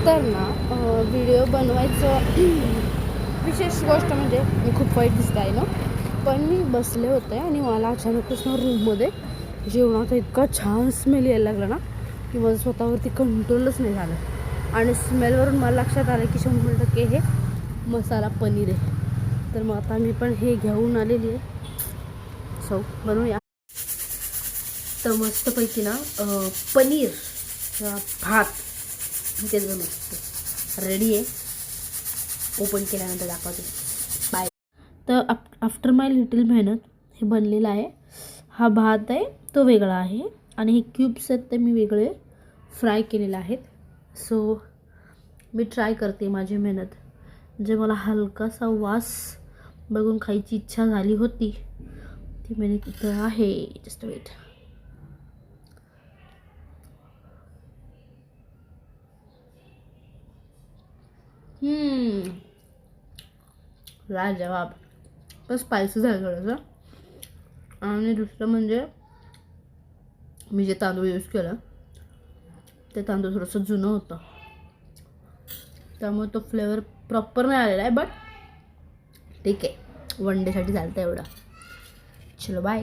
तर ना व्हिडिओ बनवायचं विशेष गोष्ट म्हणजे मी खूप वाईट दिसत आहे ना, पण मी बसले होते आणि मला अचानकच ना रूममध्ये जेवणाचा इतका छान स्मेल यायला लागला ना की माझं स्वतःवरती कंट्रोलच नाही झालं. आणि स्मेलवरून मला लक्षात आलं की 100% हे मसाला पनीर आहे. तर मग आता मी पण हे घेऊन आलेली आहे. सो बनवूया. तर मस्तपैकी ना पनीर भात तेच मस्त रेडी आहे. ओपन केल्यानंतर दाखवते. बाय. तर आफ्टर माय लिटिल मेहनत हे बनलेलं आहे. हा भात आहे तो वेगळा आहे आणि हे क्यूब्स आहेत ते मी वेगळे फ्राय केलेले आहेत. सो मी ट्राय करते माझी मेहनत. जे मला हलकासा वास बघून खायची इच्छा झाली होती ती मेहनत तिथं आहे. Just wait. लाजवाब. पण स्पायसी झालं थोडंसं. आणि दुसरं म्हणजे मी जे तांदूळ यूज केलं ते तांदूळ थोडंसं जुनं होतं, त्यामुळे तो फ्लेवर प्रॉपर नाही आलेला आहे. बट ठीक आहे, वन डेसाठी चालतं एवढं. चलो बाय.